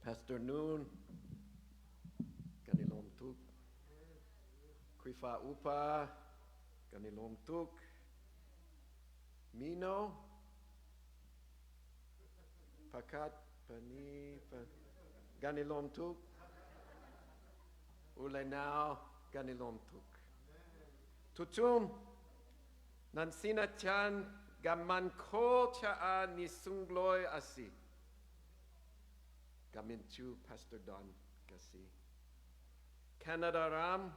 Pastor Noon, Ganilom Tuk, Krifa Upa, Ganilom Tuk, Mino, Pakat, Pani, Ganilom Tuk, Ulenao, Ganilom Tuk. Tutum, Nansina Chan, Gaman Ko Cha'a Nisungloy Asi. Gaminchu Pastor Don Kasi. Canada Ram,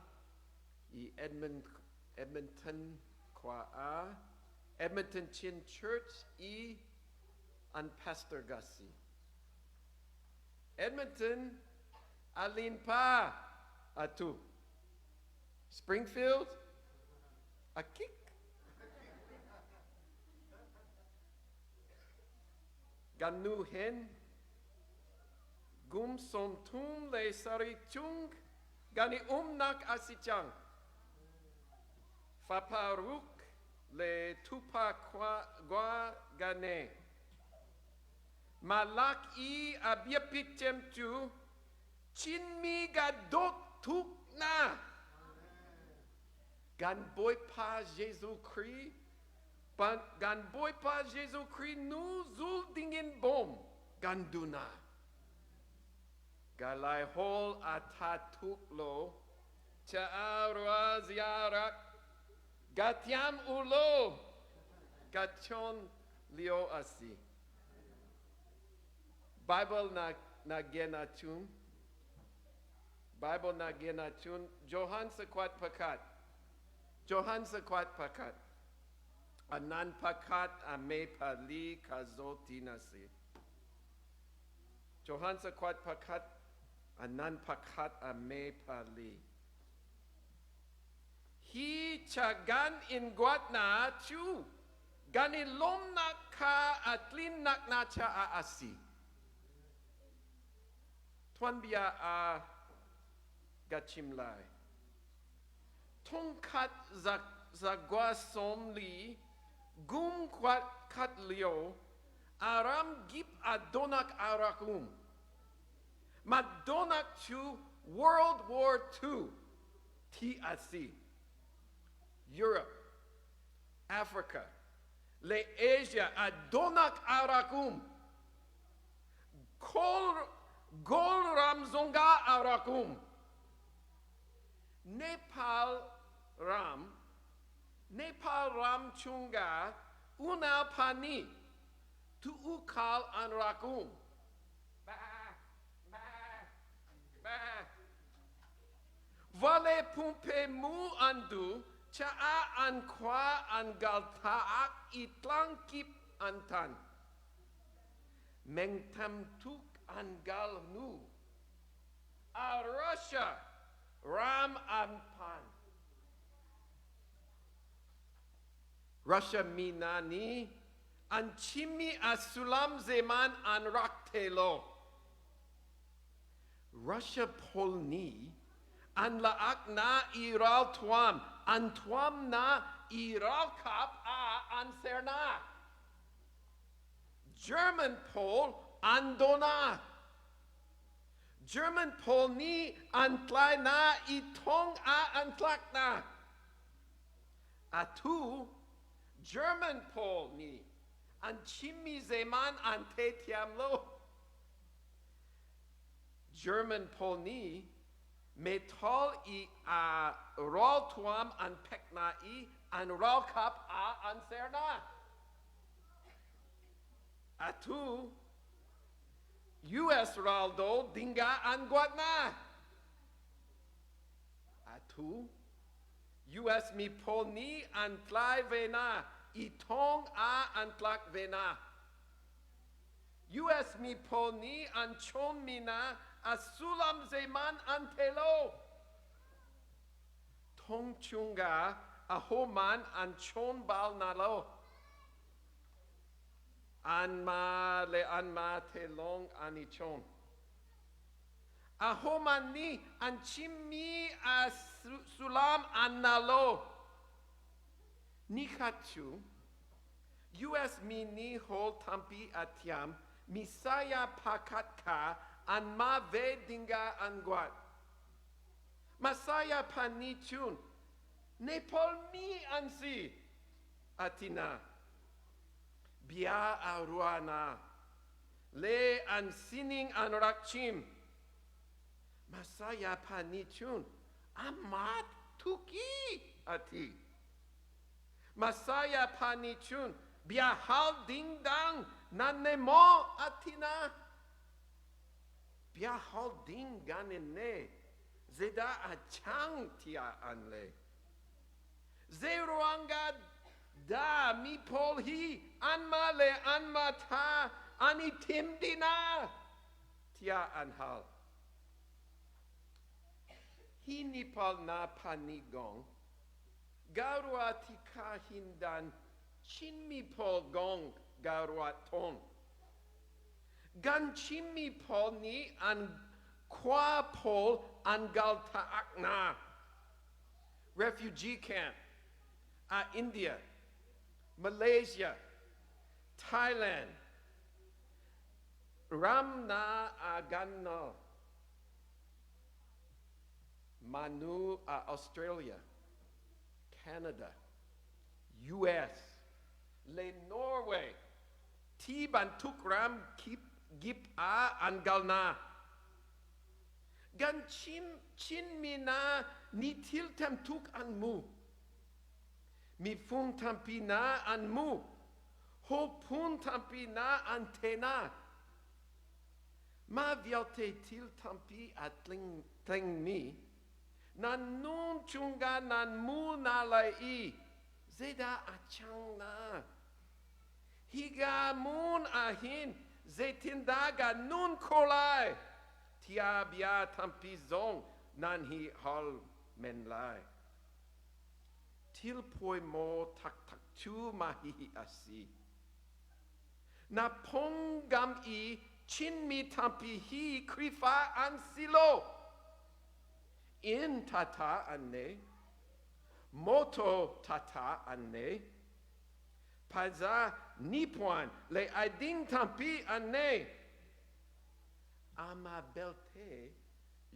Edmonton Kwa Edmonton Chin Church and Pastor Gasi. Edmonton Alin Pa Atu. Springfield a kick. Ganu Hen Gum som tum le sari chung gani nak asichang. Faparuk le tupa gua gane. Malak abiapitem tu chinmi gadot tuk na. Gan boy pa Jésus Christ. Gan boy pa Jésus Christ nu zul dingin bom ganduna. Laiholh atatuk lo Cha'arwa ziarak Gatiam ulo Gachon lio asi. Bible na genachun. Bible na genachun. Johan sekwat pakat. Johan sekwat pakat. Anan pakat ame pali kazoti nasi. Johan sekwat pakat. Anan pakat ame pali. Hi chagan in guatna chu. Gani lom nak ka atlin nak na cha a asi. Tuan bia a gachimlai. Tongkat zagwa som li. Gum kwat kat lio. Aram gip adonak arakum. Madonak to World War II, TAC, Europe, Africa, Le Asia, Adonak Arakum, Gol Ramzonga Arakum, Nepal Ram Chunga, Una Pani, Tu Ukal Anrakum. Vale pumpe mu andu cha'a an kwa an galtaak itlang kip antan. Mengtam tuk an gal nu. A Russia ram ampan. Russia minani an chimi asulam zeman an raktelo. Russia polni an laak na iral tuam, an tuam na iral kap an serna. German Pol an dona. German Pol ni an tlai na itong an tlak na. Atu German Pol ni an chimi zeman an te tiamlo. German Pol ni metal a rol tuam an pekna an rol kap an serna. Atu US raldo dinga an guatna. Atu US mi poni an tlai vena itong an tlak vena. US mi poni an chon mina asulam zeman antelo. Tong chunga ahoman an chon bal nalo. Anma le anma telong anichon. Ahoman ni an chimi asulam analo. Nikachu US mi Nih Laiholh Tampi atiam misaya pakat ka an ma vedinga anguat. Masaya panichun, Nepal mi ansi atina. Bia aruana, le an sining anrak chim. Masaya panichun, amat tuki ati. Masaya panichun, bia hal ding dang nanemo atina. Bia hal ding ganene, zeda achang tia anle. Zeruanga da mi pol hi anma le anma ta ani timdina tia anhal. Hi nipal na panigong garua tika hindan chin mi pol gong garua ton. Gan chin mi pol ni an kwa pol an galta akna. Refugee camp. India, Malaysia, Thailand, Ramna Agano, Manu Australia, Canada, US, Le Norway, Tiban Tukram Gip Angalna, Gan Chin Mina Nitiltem Tuk Anmu. Mi fun tampina an mu, ho pun tampina antena. Ma vialte til tampi atling mi, nan nun chunga nan mu na lai, zeda achang na. Higa mun ahin, zetindaga nun kolai, tia bia tampi zong nan hi hal men lai. Til poi mo tak chu mahi asi. Na pongam I chin mi tampi hi krifa an silo. In tata anne, moto tata anne, paza nipuan le ading tampi anne. Ama belte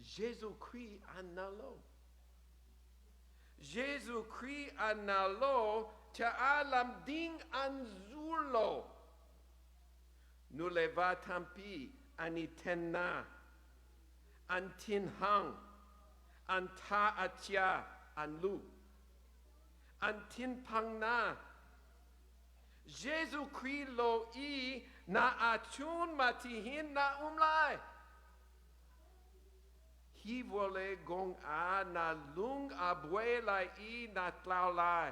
Jésus-Christ analo. Jésus-Christ analo ta'alam ding anzulo. Nu leva tampi anitenna, antinhang, anta atia anlu, antinpangna. Jésus-Christ lo I na achun matihin na umlai. Hi vole gong a na lung abwe lai I na tlau lai.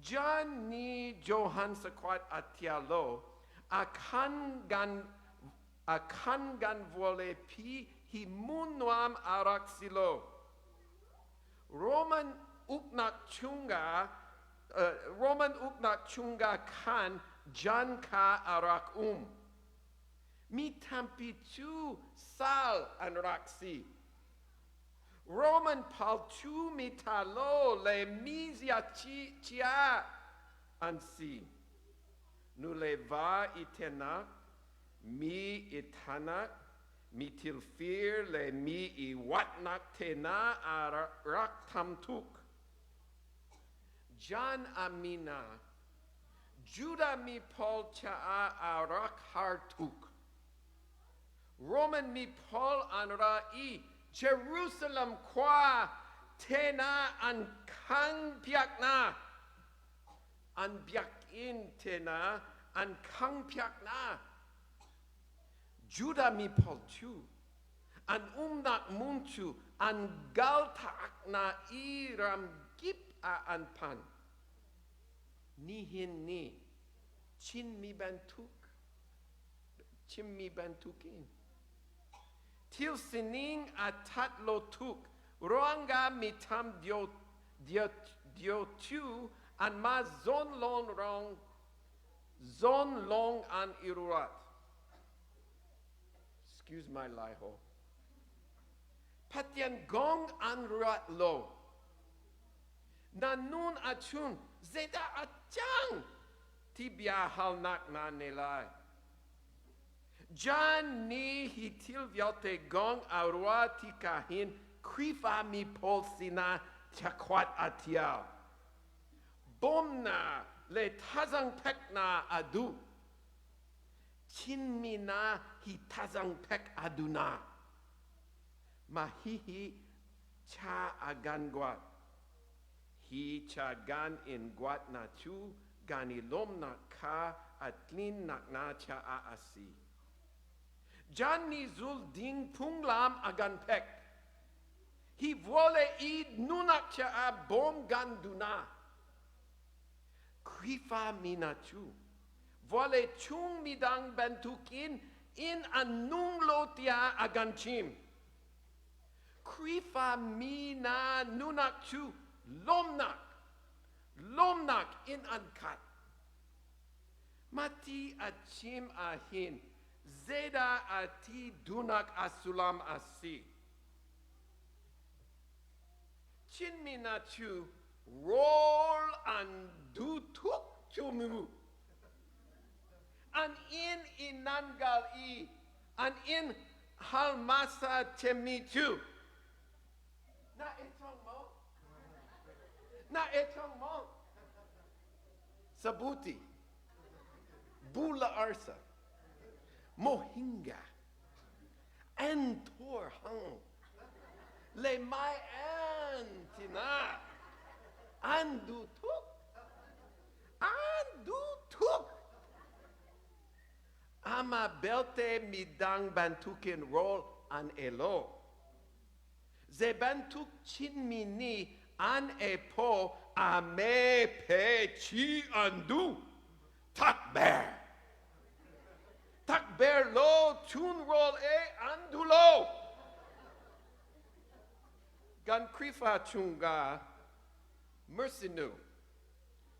John ni Johan sakwat atialo akan gan vole pi hi munwam araksilo. Roman uknak chunga kan John ka arak Mi tampitu sal anraksi. Roman paltu mitalo le mizia chia ansi. Nu le va itena, mi itanak, mi tilfir le mi I watnak tena arak tamtuk. Jan amina, Judah mi pol cha arak hartuk. Roman mi pol anra I Jerusalem qua tena an kang piakna. An biak in tena an kang piakna. Judah mi pol chu. An umnak munchu an galta akna iram gip an pan. Nihin ni. Chin mi bantuk. Chim mi bantukin. Til sining atat lotuk, roanga mitam dio tu, and ma zon long an irurat. Excuse my Laiholh. Pathian gong an ruat lo. Nanun achun, zeda achang, tibia hal nak na nelai. Jan ni hitil vyote gong arwa tikahin krifa mi polsina chakwat atiao. Bomna le tazang pekna adu. Chinmina hi tazang pek aduna. Mahihi cha agan guat. Hi cha gan in guat na chu ganilom na ka atlin nak na cha a asi. Jan ni zul ding pung lam agan pek. Hi vole id nunak cha a bom ganduna. Krifa minachu. Vole chung midang bentukin in anung lotia agan chim. Krifa mina nunak chu lomnak. Lomnak in ankat. Mati achim ahin. Zeda ati dunak asulam asi. Chinminachu roll and do tuk chumu. And in inangal I. And in halmasa chemichu. Na etong mo. Na etong mo. Sabuti. Bula arsa. Mohinga, Antor hang, Le mai antina, Andu tuk, Ama belte midang bantukin roll an elo. Ze bantuk chinmini an epo ame pe chi andu, tak bear. Tak bear lo, tune roll andulo. Gan krifa chunga, mersinu.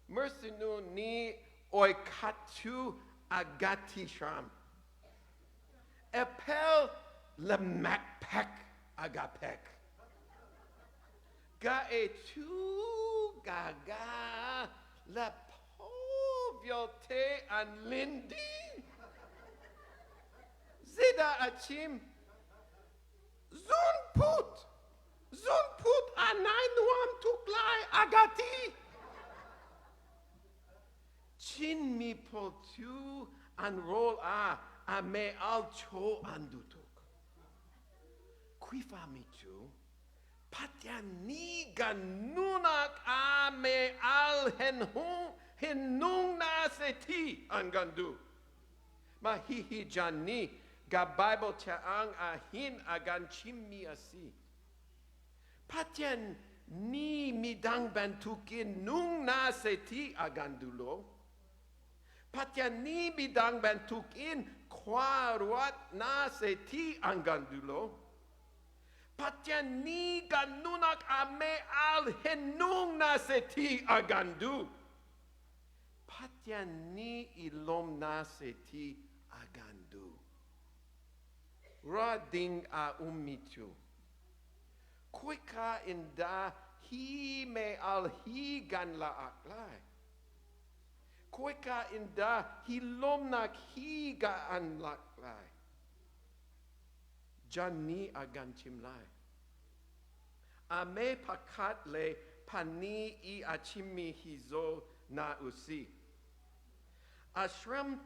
Mersinu ni oikatu agati sham. Epel le makpek agapek. Ga etu gaga le poviote an lindi. Zeda achim Zunput anainuam tuklai agati Chin mi potu an roll a me al cho andutuk Krifa michu Pathian ni ganunak a me al henung na seti an gandu Mahihi jani Ga Bible chaang ahin agan chimmi asi. Pathian ni midang bantukin nung na seti agandulo. Pathian ni midang bantukin kwaruat na seti agandulo. Pathian ni ganunak ame al henung na seti agandu. Pathian ni ilom na seti agandu. Rading a umitu. Kwika inda hi me al hi gan la aklai. Kwika inda hi lomnak hi ga an laklai. Jani agan chimlai. Ame pakat le pani I achimi hizo na usi. Ashram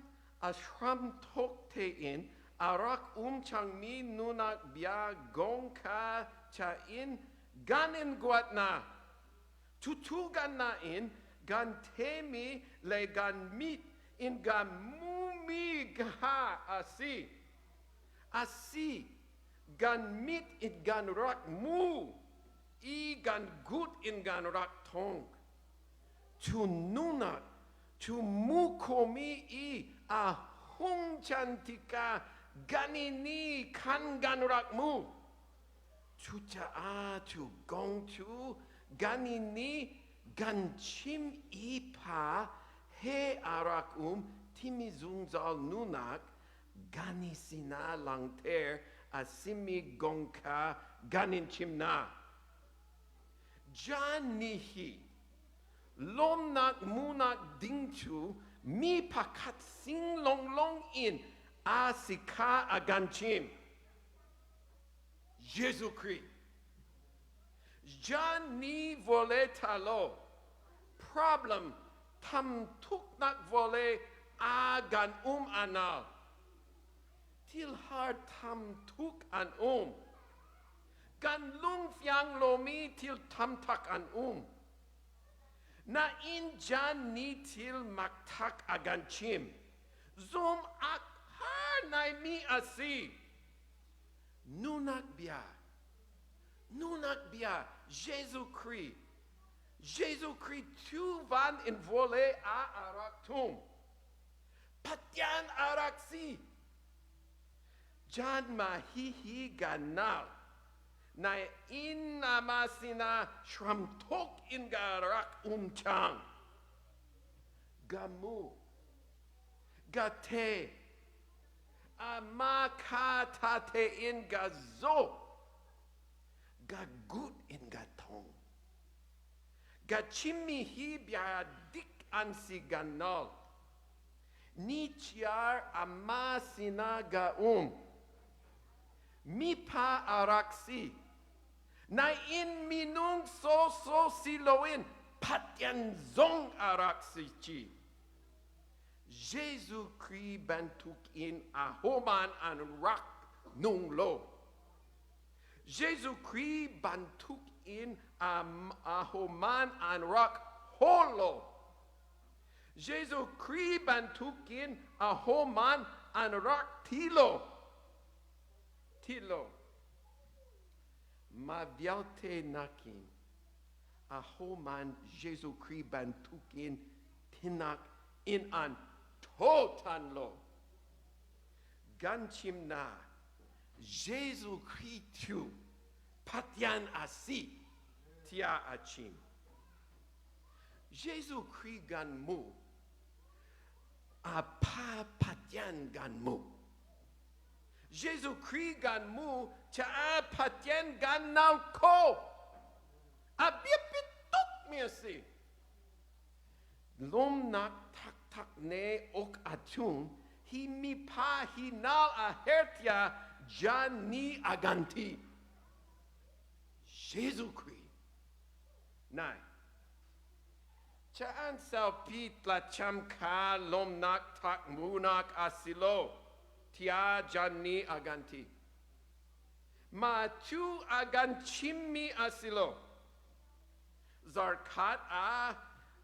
tok tein arak changmi nunak bia gongka chain ganin guatna. Tutu ganna in gan temi le gan mit in gan mumi gaha asi. Asi gan mit in gan rak mu. I gan gut in gan rak tong. Tu nunak tu mukomi I a hung chantika ganini kan gan rak mu. Tu cha tu gong tu ganini gan chim I pa he arak timizung zal nunak ganisina langter asimi gongka ganin chimna. Janihi lomnak munak dingchu mi pakat sing long long in Asika agan chim. Jésus-Christ. Jan ni vole talo. Problem tam tuk nak vole agan anal. Til har tam tuk an Gan lung fiang lomi til tam tak an Na in jan ni til maktak agan chim. Zoom ak har nai mi asi. Nunak bia, Jésus-Christ. Jésus-Christ tu van in vole a araktum. Pathian araksi. Jan mahihi ganal. Na in namasina shramtok in garak chang. Gamu. Gate. Amakatate in gazo. Gagut in gatong. Gachimi hi biadik ansi ganal. Nichiar amasina Mipa araksi. Na in minung so siloin. Pathian zong araksi chi. Jésus-Christ bantuk in ahoman an rak nung lo. Jésus-Christ bantuk in ahoman an rak holo. Jésus-Christ bantuk in ahoman an rak tilo. Ma vialte nakin ahoman Jésus-Christ bantuk in tinak in an totan lo. Gan chimna Jésus-Christ tu Pathian asi tia achim. Jésus-Christ gan mu a pa Pathian gan mu. Jésus-Christ gan mu cha a Pathian gan nal ko. A bipituk mi asi. Lom nak tak ne ok atun hi mi pa hi nal a hertia jan ni aganti. Jésus-Christ. Nai. Chaan salpit la chamka lom nak tak munak asilo. Tia jan ni aganti. Ma tu aganchimi asilo. Zarkat a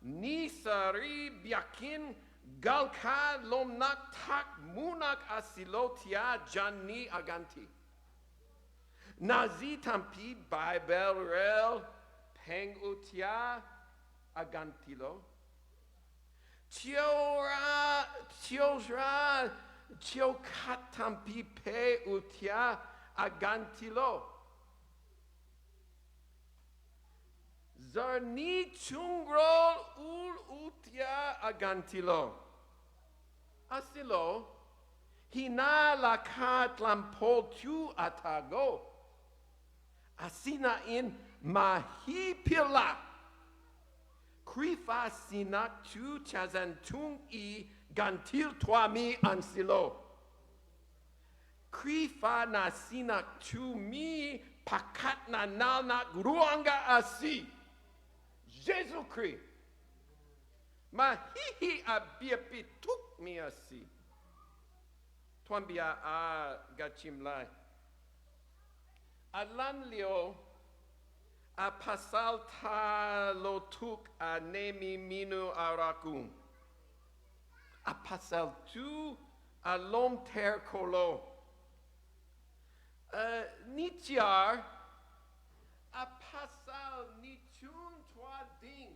Nisari biakin galka lomnak tak munak asilotia janni aganti. Nazi tampi Bible rel peng utia agantilo. Tiora katampi pe utia agantilo. Zarni chungrol ul utia agantilo. Asilo, hina lakat lampol tu atago. Asina in mahipila. Krifa sinak tu chazantung I gantil tuami ansilo. Krifa na sinak tu mi pakat na nalnak ruanga asi. Jésus-Christ. Ma hihi abiapi tuk mi asi. Tuan bia a gachim lai. Alan leo a pasal ta lo tuk a nemi minu arakum. A pasal tu a lom ter kolo. Nitiar a pasal nichun tua ding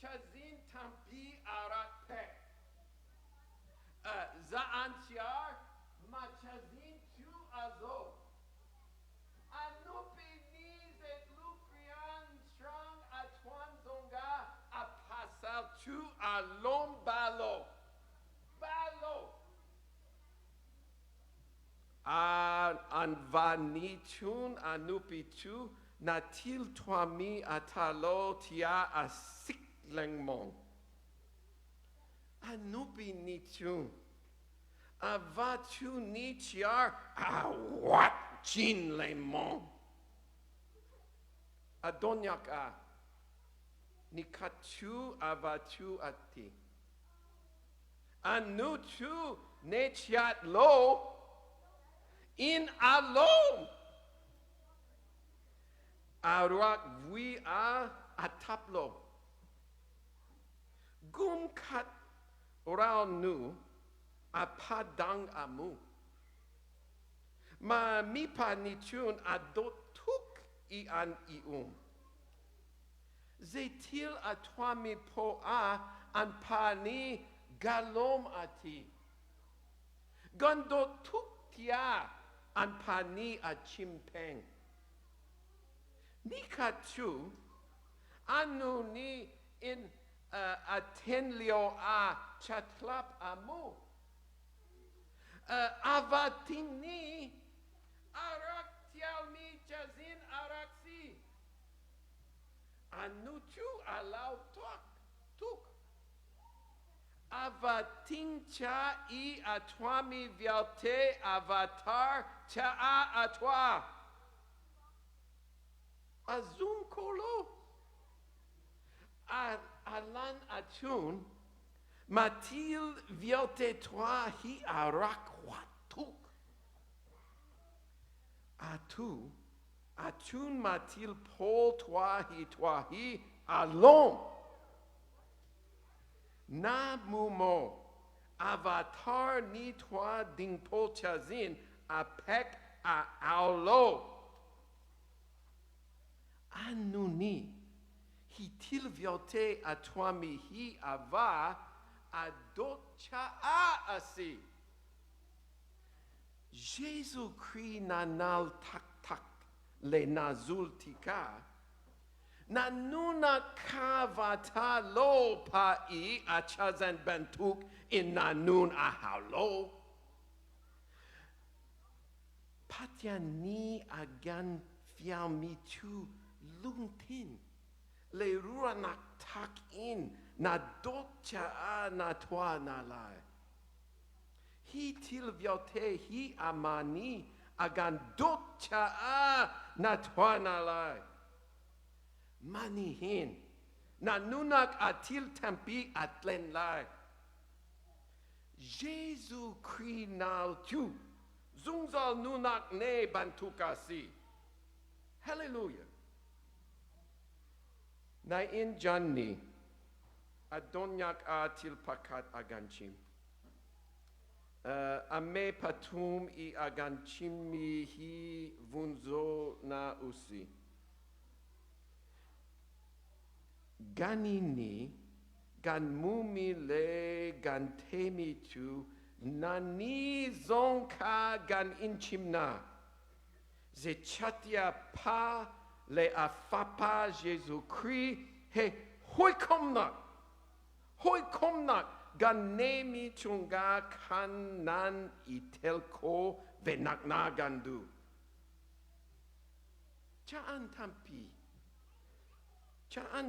chazin tampi arak pe. Zaantiar ma chazin tu azo. Anupi nizet lukrian strong atwan zonga a pasal tu a lom balo. Anvanichun anupichu natil twami atalo tia asik lengmong. Anupi nichun Avatu nichiar awat chin lemon. Adonyak a. Nikatu avatu ati. Anutu nechiat lo in alone. Arak vi a ataplo. Gum kat rao nu apadang amu. Ma mipa nichun adot tuk I an ium. Zetil atwami po a an pani galom ati. Gondo tuk tia an pani a chimpeng. Nikatu anu ni in atenlio a chatlap amu. Avatini arak tialmi jazin araksi. Anutu alau tuk. Avatincha I atwami vialte avatar cha a atwa. Azum kolo. Alan atun. Matil vialte toi hi arak watuk. Atun matil pol toi hi alon. Na mumo avatar ni toi ding pol chazin apek a aulo. Anuni hitil viote atwami hi ava adot cha a asi. Jésus Christ nanal tak le nazul tika. Nanuna kavata lo pa I achazan bantuk in nanun ahalo. Pathian ni agan fiami tu lungtin. Le ruanak tak in na dotcha a na toa na lai. Hi til viote hi amani agan dotcha a na toa na lai. Manihin na nunak atil tempi atlen lai. Jésus Christ nal tu zungzal nunak ne bantukasi. Hallelujah. Na in Janni adonyak atil pakat aganchim. Ame patum I aganchimi hi vunzo na usi. Ganini gan mumi le gan temi tu nani zonka gan in Chimnak. Ze chatia pa le afapa Jésus Christ he hoi komnak gan nemi chunga kan nan itelko venakna gandu. Chaan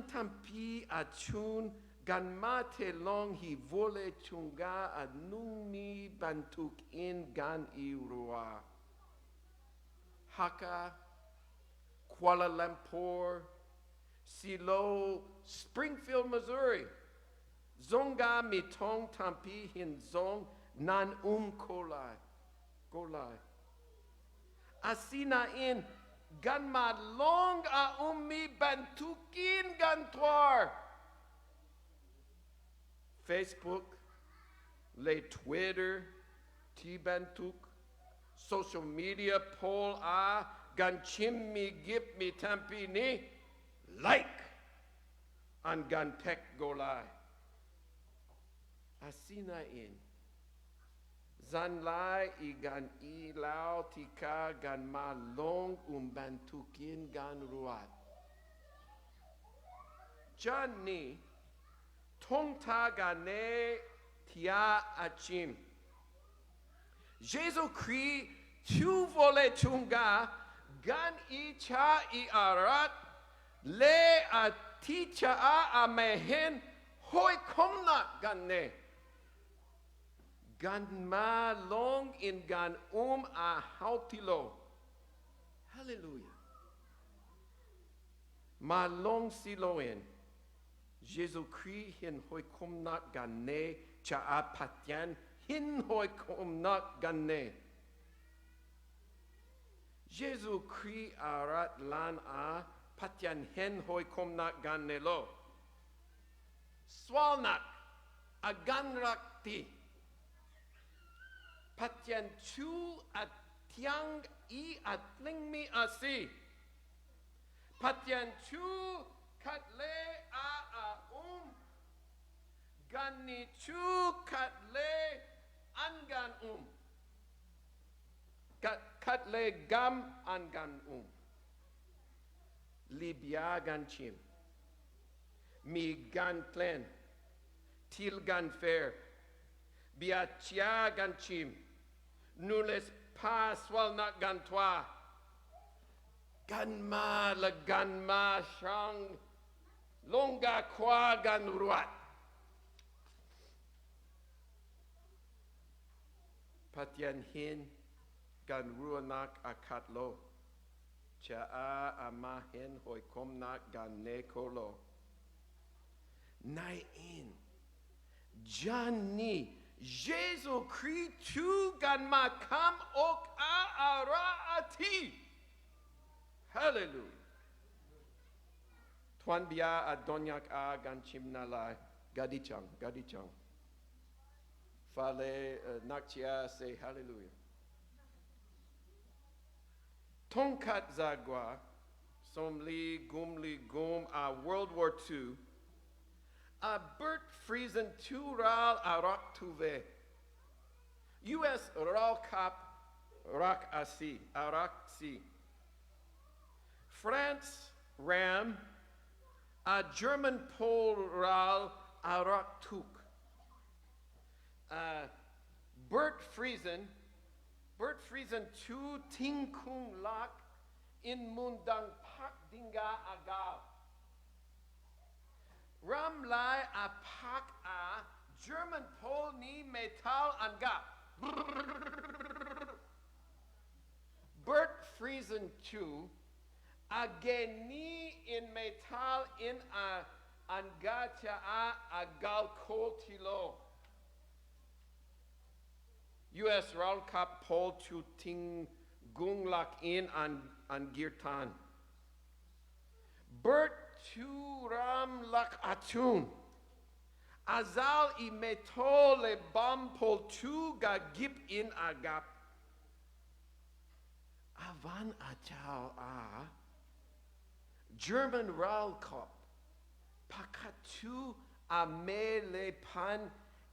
tampi achun gan mate long hi vole chunga anumi bantuk in gan irua. Haka, Kuala Lumpur, Silo, Springfield, Missouri. Zonga mitong tampi hin zong nan kolai. Asina in ganma long a ummi bantukin gantoir. Facebook, le Twitter, T-bantuk, social media poll a gan chim mi gip mi tampi ni like an gan tek golai. Asina in zan lai I gan I lao tika gan ma long bantukin gan ruat. Jani tongta gane tia achim. Jésus Christ tu vole chunga gan I cha I arat le a ticha a mehen hoi komna ganne. gan ma long in gan a hautilo. Hallelujah. Ma long siloen. Jésus-Christ hin hoi kum nak gan ne cha pathian hin hoi kum nak gan ne. Jésus-Christ arat lan a pathian hen hoi kum nak gan ne lo. Swalnak a gan rakti. Pathian chu a tiang I a tling mi a si. Pathian chu kat le a gan ni chu kat le an gan kat le gam an gan Libya gan chim. Mi gan tlen. Til gan fair. Bia chia gan chim. Nules pa swal nak gan twa. Gan ma la gan ma shang. Longa kwa gan ruat. Pathian hin gan ruanak akat lo. Cha ama hen hoi kom nak gan ne kolo. Nai in. Jani. Jésus-Christ tu gan ma kam ok ara ati. Hallelujah. Tuan bia a donyak a gan chimna lai. Gadichang. Fale nakchia say hallelujah. Tongkat zagwa. Somli gum a World War II. A Bert Friesen Tural Arak Tuve. U.S. Ral Kap Rak Asi. Arak Si. France Ram. A German Pol Ral Arak Tuk. Bert Friesen Tu Ting Kung Lak in Mundang Pak Dinga Agal. Ram lai a pak a German Pol ni metal anga. Bert Friesen tu a geni in metal in a angacha a gal kol tilo. U.S. Raul Kap Pol tu ting gung lak in an girtan. Bert tu ram lak atun. Azal I meto le bam pol tu ga gip in agap. Avan achal a German ral kop. Pakatu a me le pan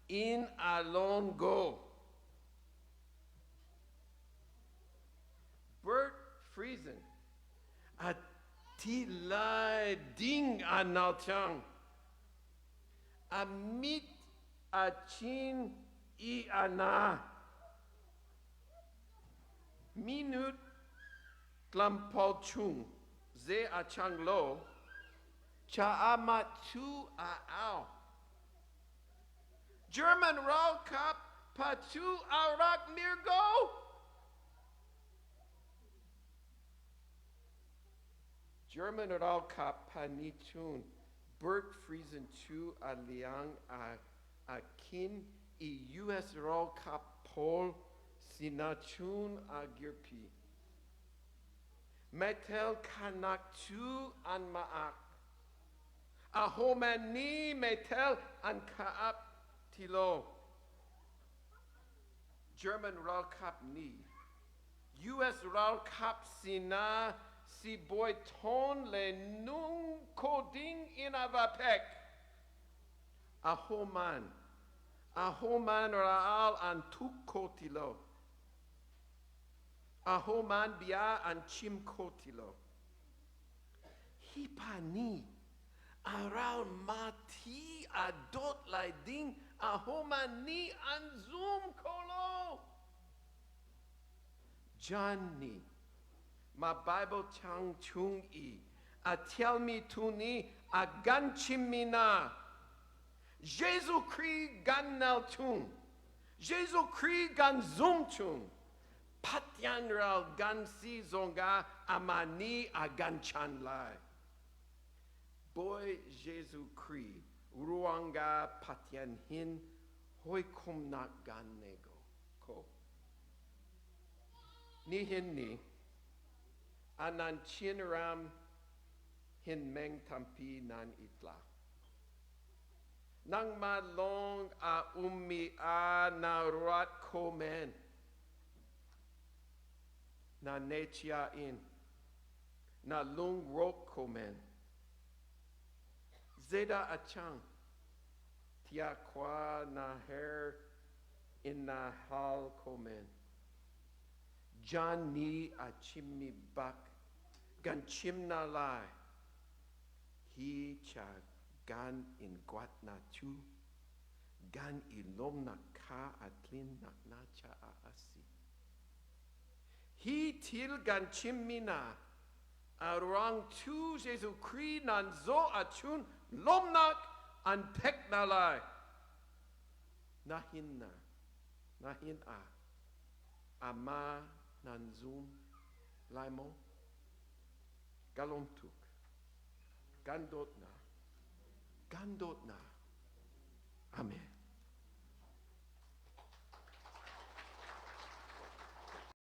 in alon go. Bert Friesen a tilai ding analchang. A mit a chin I ana. Minut klampal chung. Ze a chang lo. Cha amat tu a ao. German rao kap patu arak mirgo. German rao kap panichun. Bert Friesen tu a liang a kin I U.S. rao kap pol sinachun a girpi. Metel kanak tu an maak. A homani metel an kaap tilo. German rao kap ni. U.S. rao kap sina si boy ton le nung koding in avapek. A homan raal an tuk kotilo. A homan bia an chim kotilo. Hipani around mati adot lai ding a homan ni an zoom kolo. Johnny. Ma Bible chang chung I. A tell me to ni a gan chimina. Jésus Christ gan nal tun. Jesu Christ gan zumchun. Pathian ral gan si zonga amani agan chanlai. Boy Jesu Christ ruanga pathian hin hoi kum nak gan nego. Ko. Ni hin ni. Anan chinram hin meng tampi nan itla. Nang ma long a ummi a na rat komen. Na nechia in. Na lung rok komen. Zeda achang. Tia kwa na her in na hal komen. John ni a chimni bak. Gan chimna lai. He cha gan in guat na chu. Gan ilom na ka atlin na cha a asi. He til gan chimmina. Arang tu Jesu Christ nan zo achun lomnak an pek na lai. Nahin na. Nahin a. Ama nan zoom laimo. Galontuk. Gandot na. Amen.